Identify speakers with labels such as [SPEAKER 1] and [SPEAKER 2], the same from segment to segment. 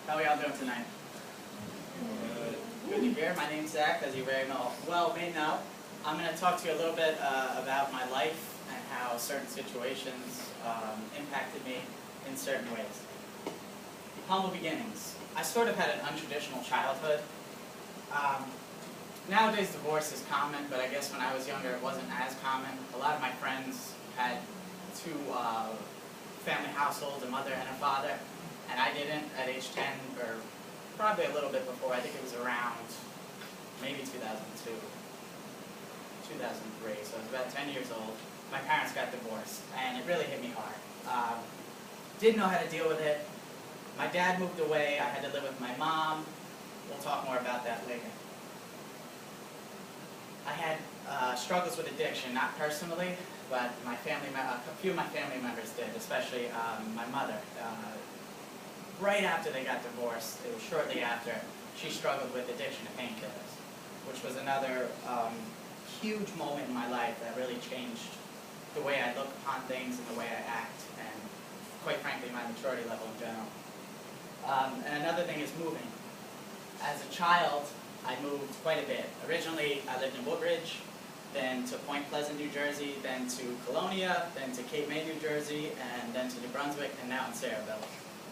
[SPEAKER 1] How are y'all doing tonight? Good to hear. My name's Zach, as you very well may know. I'm going to talk to you a little bit about my life and how certain situations impacted me in certain ways. Humble beginnings. I sort of had an untraditional childhood. Nowadays divorce is common, but I guess when I was younger it wasn't as common. A lot of my friends had two family households, a mother and a father, and I didn't at age 10, or probably a little bit before. I think it was around maybe 2002, 2003, so I was about 10 years old. My parents got divorced, and it really hit me hard. Didn't know how to deal with it. My dad moved away. I had to live with my mom. We'll talk more about that later. I had struggles with addiction, not personally, but my family, a few of my family members did, especially my mother. Right after they got divorced, it was shortly after, she struggled with addiction to painkillers, which was another huge moment in my life that really changed the way I look upon things and the way I act, and quite frankly, my maturity level in general. And another thing is moving. As a child, I moved quite a bit. Originally, I lived in Woodridge, then to Point Pleasant, New Jersey, then to Colonia, then to Cape May, New Jersey, and then to New Brunswick, and now in Sayreville,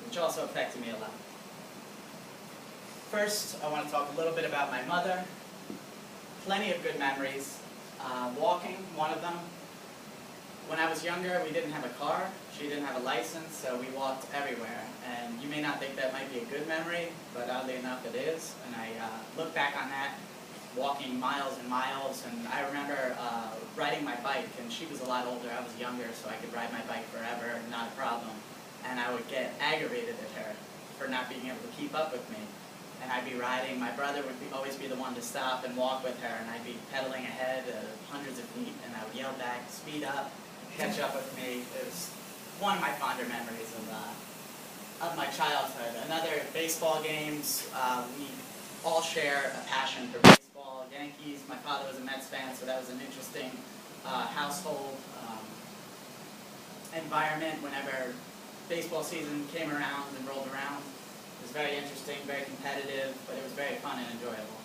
[SPEAKER 1] which also affected me a lot. First, I want to talk a little bit about my mother. Plenty of good memories. Walking, one of them. When I was younger, we didn't have a car. She didn't have a license, so we walked everywhere. And you may not think that might be a good memory, but oddly enough it is. And I look back on that, walking miles and miles, and I remember riding my bike, and she was a lot older, I was younger, so I could ride my bike forever, not a problem. And I would get aggravated at her for not being able to keep up with me. And I'd be riding, my brother would always be the one to stop and walk with her, and I'd be pedaling ahead hundreds of feet, and I would yell back, speed up, catch up with me. It was one of my fonder memories of my childhood. Another, baseball games. We all share a passion for baseball. Yankees, my father was a Mets fan, so that was an interesting household environment whenever baseball season came around and rolled around. It was very interesting, very competitive, but it was very fun and enjoyable.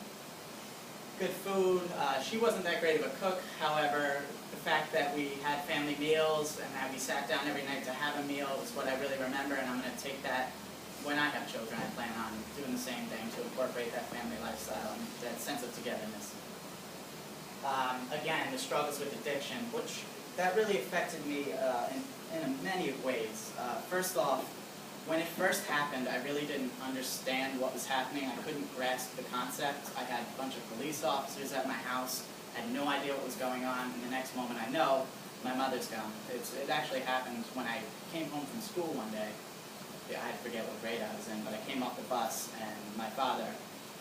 [SPEAKER 1] Good food. She wasn't that great of a cook, however, the fact that we had family meals and that we sat down every night to have a meal is what I really remember, and I'm going to take that when I have children. I plan on doing the same thing to incorporate that family lifestyle and that sense of togetherness. Again, the struggles with addiction, which that really affected me in many ways. First off, when it first happened, I really didn't understand what was happening. I couldn't grasp the concept. I had a bunch of police officers at my house. I had no idea what was going on, and the next moment I know, my mother's gone. It actually happened when I came home from school one day. I forget what grade I was in, but I came off the bus, and my father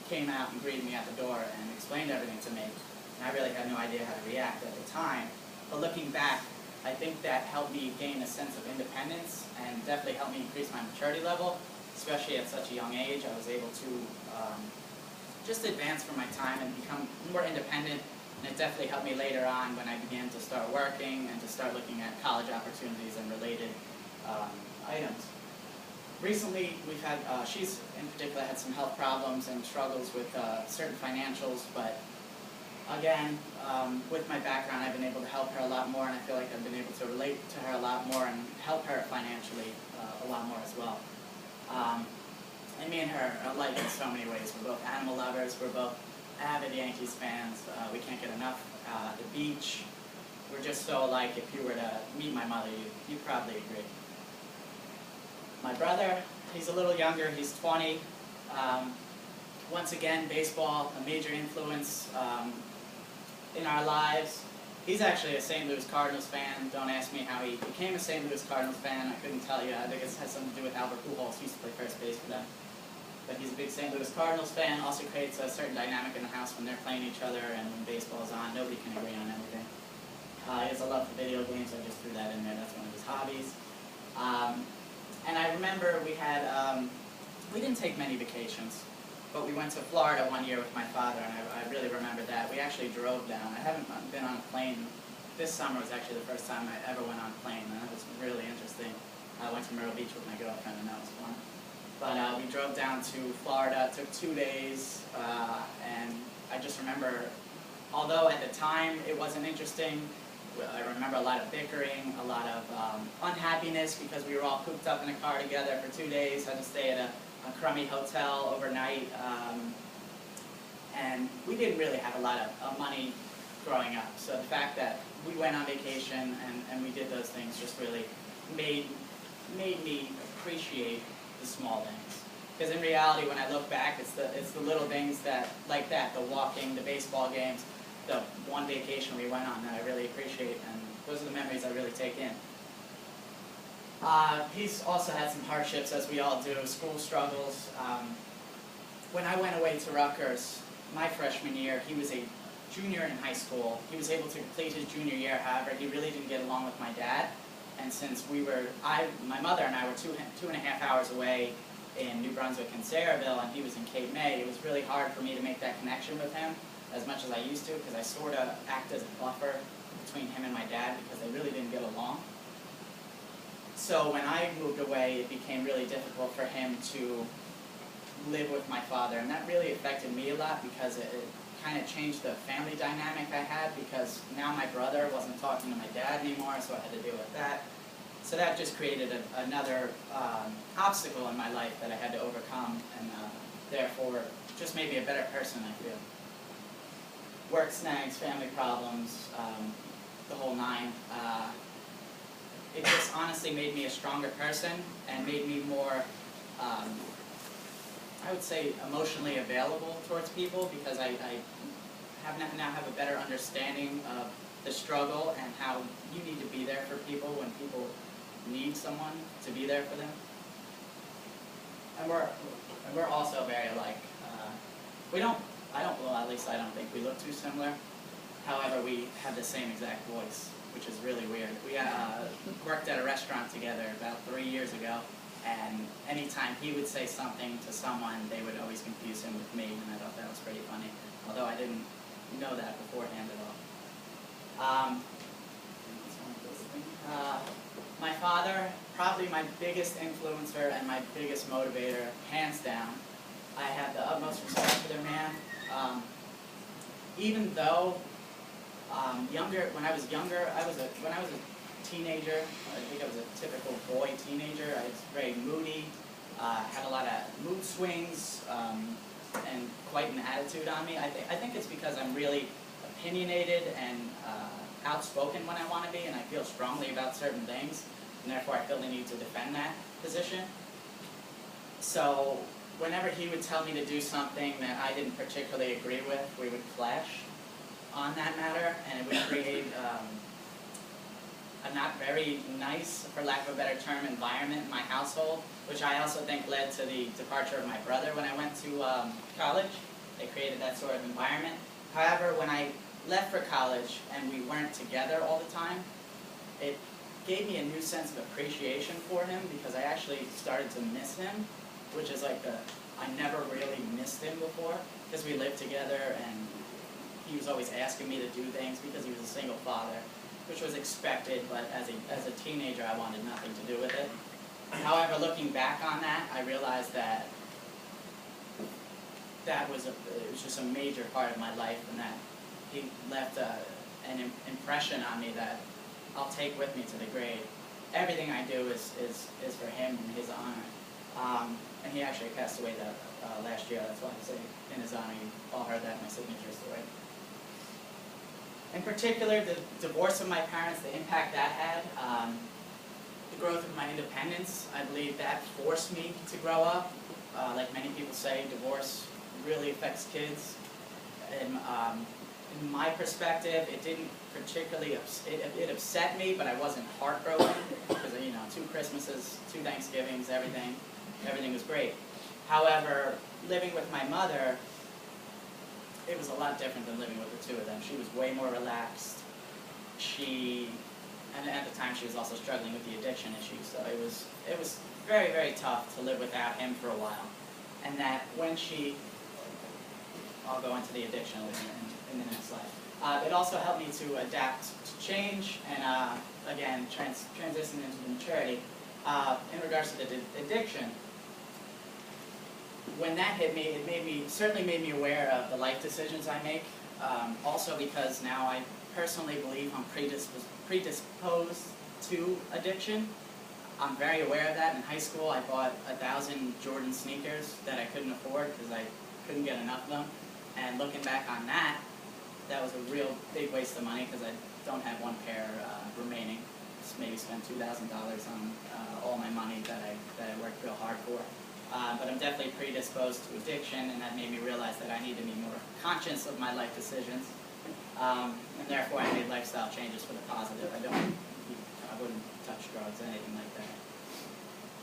[SPEAKER 1] came out and greeted me at the door and explained everything to me. And I really had no idea how to react at the time. But looking back, I think that helped me gain a sense of independence and definitely helped me increase my maturity level, especially at such a young age. I was able to just advance from my time and become more independent, and it definitely helped me later on when I began to start working and to start looking at college opportunities and related items. Recently, we've had, she's in particular had some health problems and struggles with certain financials, but again, with my background, I've been able to help her a lot more, and I feel like I've been able to relate to her a lot more and help her financially a lot more as well. And me and her are alike in so many ways. We're both animal lovers. We're both avid Yankees fans. We can't get enough. The beach. We're just so alike. If you were to meet my mother, you'd probably agree. My brother, he's a little younger. He's 20. Once again, baseball, a major influence in our lives. He's actually a St. Louis Cardinals fan. Don't ask me how he became a St. Louis Cardinals fan. I couldn't tell you. I think it has something to do with Albert Pujols. He used to play first base for them. But he's a big St. Louis Cardinals fan. Also creates a certain dynamic in the house when they're playing each other and when baseball's on. Nobody can agree on everything. He has a love for video games. I just threw that in there. That's one of his hobbies. And I remember we had, we didn't take many vacations. But we went to Florida one year with my father, and I really remember that. We actually drove down. I haven't been on a plane. This summer was actually the first time I ever went on a plane, and that was really interesting. I went to Myrtle Beach with my girlfriend, and that was fun. But we we drove down to Florida. It took 2 days, and I just remember, although at the time it wasn't interesting, I remember a lot of bickering, a lot of unhappiness because we were all cooped up in a car together for 2 days, had to stay at a crummy hotel overnight, and we didn't really have a lot of money growing up. So the fact that we went on vacation and we did those things just really made me appreciate the small things. Because in reality, when I look back, it's the little things like that, the walking, the baseball games, the one vacation we went on that I really appreciate, and those are the memories I really take in. He's also had some hardships, as we all do, school struggles. When I went away to Rutgers, my freshman year, he was a junior in high school. He was able to complete his junior year, however, he really didn't get along with my dad. And since my mother and I were two and a half hours away in New Brunswick and Sayreville, and he was in Cape May, it was really hard for me to make that connection with him as much as I used to, because I sort of act as a buffer between him and my dad because they really didn't get along. So when I moved away, it became really difficult for him to live with my father, and that really affected me a lot because it kind of changed the family dynamic I had, because now my brother wasn't talking to my dad anymore, so I had to deal with that. So that just created another obstacle in my life that I had to overcome, and therefore just made me a better person, I feel. Work snags, family problems, the whole nine. It just honestly made me a stronger person and made me more, I would say, emotionally available towards people, because I now have a better understanding of the struggle and how you need to be there for people when people need someone to be there for them. And we're also very alike. Well, at least I don't think we look too similar. However, we have the same exact voice, which is really weird. We worked at a restaurant together about 3 years ago, and anytime he would say something to someone, they would always confuse him with me, and I thought that was pretty funny, although I didn't know that beforehand at all. My father, probably my biggest influencer and my biggest motivator, hands down. I have the utmost respect for the man. Even though when I was younger, when I was a teenager, I think I was a typical boy teenager. I was very moody, had a lot of mood swings, and quite an attitude on me. I think it's because I'm really opinionated and outspoken when I want to be, and I feel strongly about certain things, and therefore I feel the need to defend that position. So whenever he would tell me to do something that I didn't particularly agree with, we would clash on that matter, and it would create a not very nice, for lack of a better term, environment in my household, which I also think led to the departure of my brother when I went to college. They created that sort of environment. However, when I left for college and we weren't together all the time, it gave me a new sense of appreciation for him, because I actually started to miss him, which is like I never really missed him before, because we lived together and he was always asking me to do things because he was a single father, which was expected, but as a teenager I wanted nothing to do with it. However, looking back on that, I realized that it was just a major part of my life, and that he left an impression on me that I'll take with me to the grave. Everything I do is for him and his honor. And he actually passed away last year. That's why I say in his honor. You all heard that in my signature story. In particular, the divorce of my parents, the impact that had, the growth of my independence, I believe that forced me to grow up. Like many people say, divorce really affects kids. In my perspective, it didn't particularly, it upset me, but I wasn't heartbroken, because, 2 Christmases, 2 Thanksgivings, everything was great. However, living with my mother, it was a lot different than living with the two of them. She was way more relaxed. And at the time she was also struggling with the addiction issues, so it was very, very tough to live without him for a while. And that when I'll go into the addiction in the next slide. It also helped me to adapt to change and, again, transition into maturity. In regards to the addiction, when that hit me, it certainly made me aware of the life decisions I make. Also because now I personally believe I'm predisposed to addiction. I'm very aware of that. In high school, I bought 1,000 Jordan sneakers that I couldn't afford because I couldn't get enough of them. And looking back on that, that was a real big waste of money because I don't have one pair remaining. Just maybe spent $2,000 on all my money that I worked real hard for. But I'm definitely predisposed to addiction, and that made me realize that I need to be more conscious of my life decisions. And therefore, I made lifestyle changes for the positive. I wouldn't touch drugs, anything like that.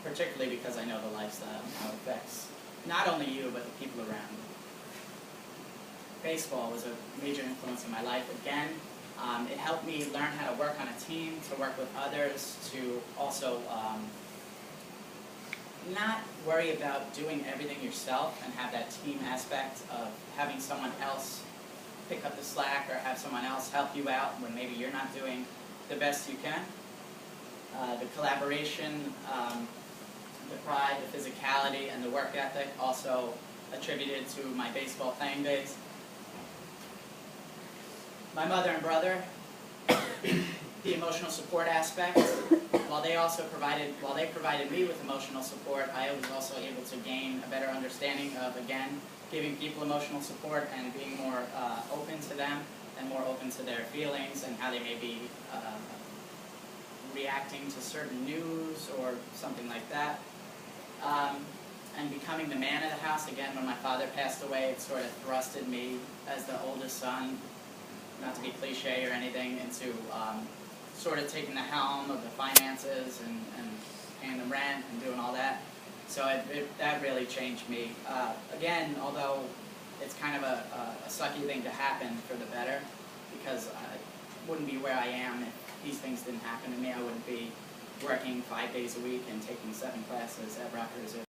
[SPEAKER 1] Particularly because I know the lifestyle and how it affects not only you, but the people around you. Baseball was a major influence in my life. Again, it helped me learn how to work on a team, to work with others, to also not worry about doing everything yourself and have that team aspect of having someone else pick up the slack or have someone else help you out when maybe you're not doing the best you can. The collaboration, the pride, the physicality, and the work ethic also attributed to my baseball playing days. My mother and brother, the emotional support aspect, while they provided me with emotional support, I was also able to gain a better understanding of, again, giving people emotional support and being more open to them and more open to their feelings and how they may be reacting to certain news or something like that. And becoming the man of the house, again, when my father passed away, it sort of thrusted me as the oldest son, not to be cliche or anything, into sort of taking the helm of the finances and paying the rent and doing all that. So that really changed me. Again, although it's kind of a sucky thing to happen for the better, because I wouldn't be where I am if these things didn't happen to me. I wouldn't be working 5 days a week and taking 7 classes at Rutgers if